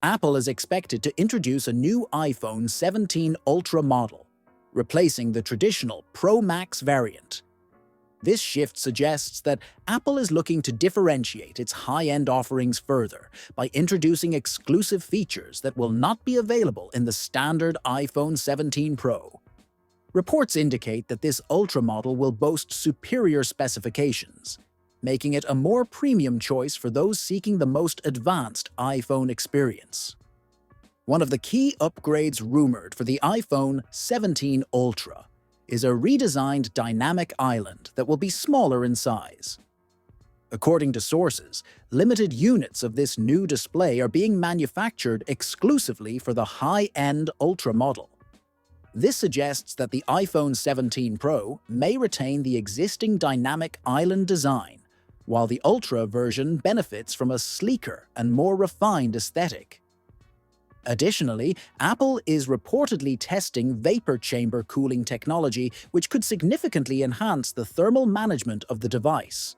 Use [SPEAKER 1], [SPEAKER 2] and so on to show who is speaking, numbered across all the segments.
[SPEAKER 1] Apple is expected to introduce a new iPhone 17 Ultra model, replacing the traditional Pro Max variant. This shift suggests that Apple is looking to differentiate its high-end offerings further by introducing exclusive features that will not be available in the standard iPhone 17 Pro. Reports indicate that this Ultra model will boast superior specifications, making it a more premium choice for those seeking the most advanced iPhone experience. One of the key upgrades rumored for the iPhone 17 Ultra is a redesigned dynamic island that will be smaller in size. According to sources, limited units of this new display are being manufactured exclusively for the high-end Ultra model. This suggests that the iPhone 17 Pro may retain the existing dynamic island design, while the Ultra version benefits from a sleeker and more refined aesthetic. Additionally, Apple is reportedly testing vapor chamber cooling technology, which could significantly enhance the thermal management of the device.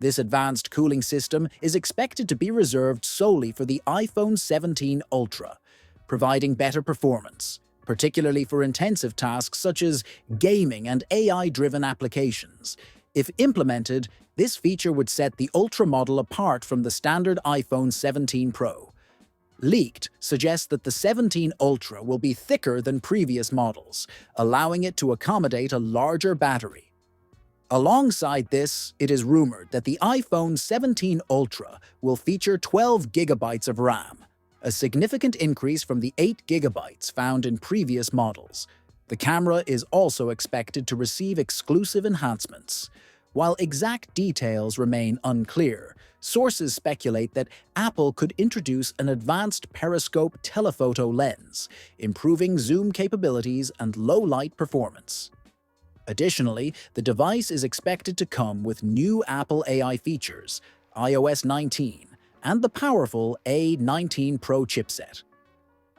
[SPEAKER 1] This advanced cooling system is expected to be reserved solely for the iPhone 17 Ultra, providing better performance, particularly for intensive tasks such as gaming and AI-driven applications. If implemented, this feature would set the Ultra model apart from the standard iPhone 17 Pro. Leaked suggests that the 17 Ultra will be thicker than previous models, allowing it to accommodate a larger battery. Alongside this, it is rumored that the iPhone 17 Ultra will feature 12 GB of RAM, a significant increase from the 8 GB found in previous models. The camera is also expected to receive exclusive enhancements. While exact details remain unclear, sources speculate that Apple could introduce an advanced periscope telephoto lens, improving zoom capabilities and low-light performance. Additionally, the device is expected to come with new Apple AI features, iOS 19, and the powerful A19 Pro chipset.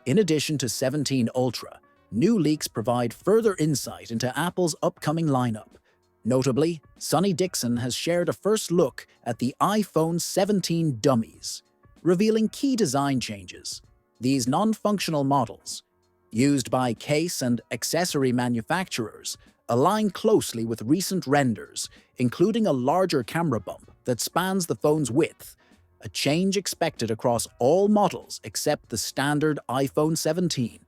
[SPEAKER 1] In addition to 17 Ultra, new leaks provide further insight into Apple's upcoming lineup. Notably, Sonny Dixon has shared a first look at the iPhone 17 dummies, revealing key design changes. These non-functional models, used by case and accessory manufacturers, align closely with recent renders, including a larger camera bump that spans the phone's width, a change expected across all models except the standard iPhone 17.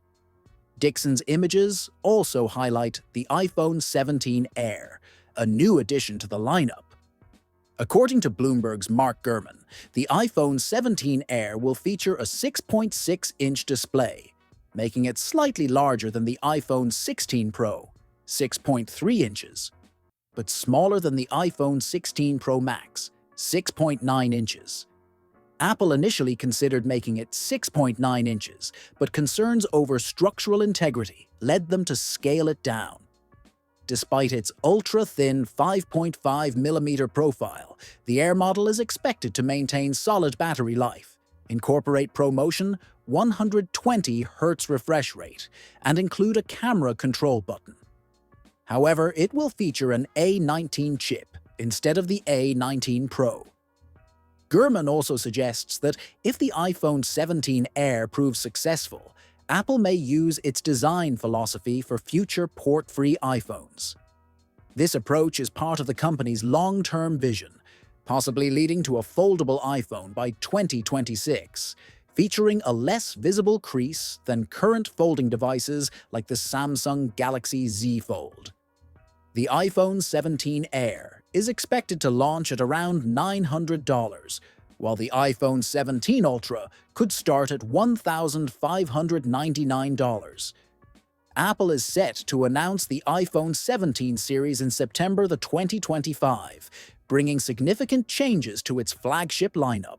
[SPEAKER 1] Dixon's images also highlight the iPhone 17 Air, a new addition to the lineup. According to Bloomberg's Mark Gurman, the iPhone 17 Air will feature a 6.6-inch display, making it slightly larger than the iPhone 16 Pro, 6.3 inches, but smaller than the iPhone 16 Pro Max, 6.9 inches. Apple initially considered making it 6.9 inches, but concerns over structural integrity led them to scale it down. Despite its ultra-thin 5.5mm profile, the Air model is expected to maintain solid battery life, incorporate ProMotion 120 Hz refresh rate, and include a camera control button. However, it will feature an A19 chip instead of the A19 Pro. Gurman also suggests that if the iPhone 17 Air proves successful, Apple may use its design philosophy for future port-free iPhones. This approach is part of the company's long-term vision, possibly leading to a foldable iPhone by 2026, featuring a less visible crease than current folding devices like the Samsung Galaxy Z Fold. The iPhone 17 Air is expected to launch at around $900, while the iPhone 17 Ultra could start at $1,599. Apple is set to announce the iPhone 17 series in September 2025, bringing significant changes to its flagship lineup.